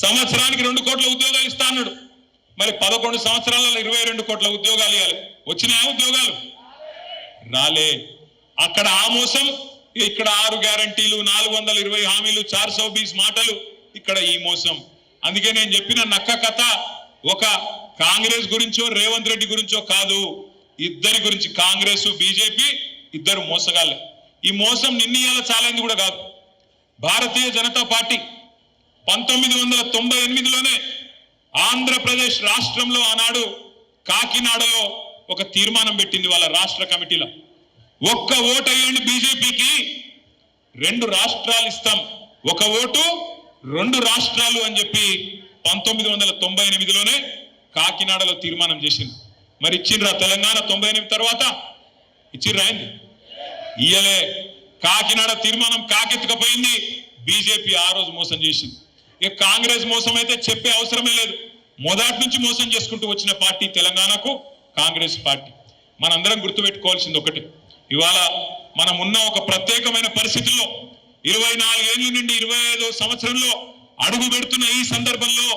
సంవత్సరానికి 2 కోట్ల ఉద్యోగాలు ఇస్తా అన్నాడు. మరి 11 సంవత్సరాలలో 22 కోట్ల ఉద్యోగాలు ఇవ్వాలి. వచ్చినాయా ఉద్యోగాలు? రాలే. అక్కడ ఆ మోసం, ఇక్కడ 6 గ్యారంటీలు, 420 హామీలు, 420 మాటలు, ఇక్కడ ఈ మోసం. అందుకే నేను చెప్పిన నక్క కథ ఒక కాంగ్రెస్ గురించో రేవంత్ రెడ్డి గురించో కాదు, ఇద్దరి గురించి. కాంగ్రెస్ బీజేపీ ఇద్దరు మోసగాళ్ళే. ఈ మోసం నిన్నీయాల చాలైంది కూడా కాదు. భారతీయ జనతా పార్టీ 1998లోనే ఆంధ్రప్రదేశ్ రాష్ట్రంలో ఆనాడు కాకినాడలో ఒక తీర్మానం పెట్టింది వాళ్ళ రాష్ట్ర కమిటీలో. ఒక్క ఓటు అయ్యండి బీజేపీకి 2 రాష్ట్రాలు ఇస్తాం, ఒక ఓటు 2 రాష్ట్రాలు అని చెప్పి 1998లోనే కాకినాడలో తీర్మానం చేసింది. మరి ఇచ్చిండ్రా తెలంగాణ 98 తర్వాత? ఇచ్చిండ్రా అయింది? ఇయ్యలే. కాకినాడ తీర్మానం కాకెత్తుకపోయింది. బీజేపీ ఆ రోజు మోసం చేసింది. ఇక కాంగ్రెస్ మోసం అయితే చెప్పే అవసరమే లేదు. మొదటి నుంచి మోసం చేసుకుంటూ వచ్చిన పార్టీ తెలంగాణకు కాంగ్రెస్ పార్టీ. మనందరం గుర్తుపెట్టుకోవాల్సింది ఒకటి, ఇవాళ మనం ఉన్న ఒక ప్రత్యేకమైన పరిస్థితుల్లో 24 ఏళ్ళ నుండి 25వ సంవత్సరంలో అడుగు పెడుతున్న ఈ సందర్భంలో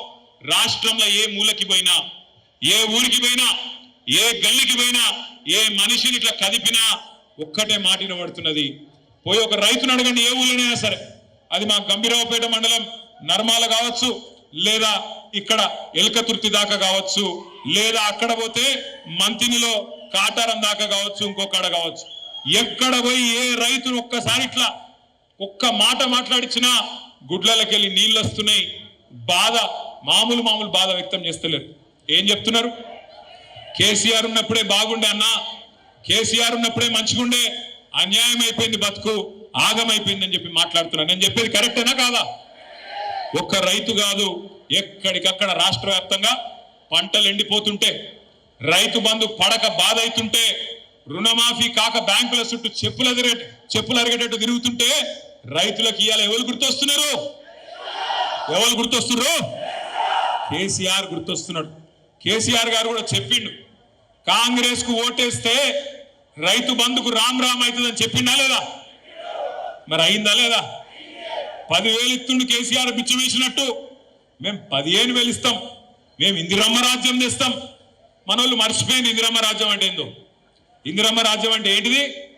రాష్ట్రంలో ఏ మూలకి పోయినా, ఏ ఊరికి పోయినా, ఏ గల్లికి పోయినా, ఏ మనిషిని ఇట్లా కదిపినా ఒక్కటే మాట వినబడుతున్నది. పోయి ఒక రైతును అడగండి, ఏ ఊళ్ళోనైనా సరే, అది మా గంభీరావుపేట మండలం నర్మాల కావచ్చు, లేదా ఇక్కడ ఎలకతుర్తి దాకా కావచ్చు, లేదా అక్కడ పోతే మంతినిలో కాటారం దాకా కావచ్చు, ఇంకొకడ కావచ్చు, ఎక్కడ పోయి ఏ రైతును ఒక్కసారి ఇట్లా ఒక్క మాట మాట్లాడించినా గుడ్లకి వెళ్ళి నీళ్ళు వస్తున్నాయి. బాధ మామూలు బాధ వ్యక్తం చేస్తలేరు. ఏం చెప్తున్నారు? కేసీఆర్ ఉన్నప్పుడే బాగుండే అన్న, కేసీఆర్ ఉన్నప్పుడే మంచిగుండే, అన్యాయం అయిపోయింది, బతుకు ఆగమైపోయింది అని చెప్పి మాట్లాడుతున్నారు. నేను చెప్పేది కరెక్టేనా కాదా? ఒక్క రైతు కాదు, ఎక్కడికక్కడ రాష్ట్ర వ్యాప్తంగా పంటలు ఎండిపోతుంటే, రైతు బంధు పడక బాధ అవుతుంటే, రుణమాఫీ కాక బ్యాంకుల చుట్టూ చెప్పులు అరిగేటట్టు తిరుగుతుంటే రైతులకు ఇవాళ ఎవరు గుర్తొస్తున్నారు? ఎవరు గుర్తొస్తున్నారు? కేసీఆర్ గుర్తొస్తున్నాడు. కేసీఆర్ గారు కూడా చెప్పిండు, కాంగ్రెస్ కు ఓటేస్తే రైతు బంధుకు రామ్ అవుతుందని చెప్పిండా లేదా? మరి అయిందా లేదా? 10,000 ఇస్తుండు కేసీఆర్ బిచ్చం వేసినట్టు. మేము 15,000 ఇస్తాం, మేము ఇందిరమ్మ రాజ్యం తెస్తాం. మన వాళ్ళు మర్చిపోయింది ఇందిరమ్మ రాజ్యం అంటే ఏందో. ఇందిరమ్మ రాజ్యం అంటే ఏంటిది?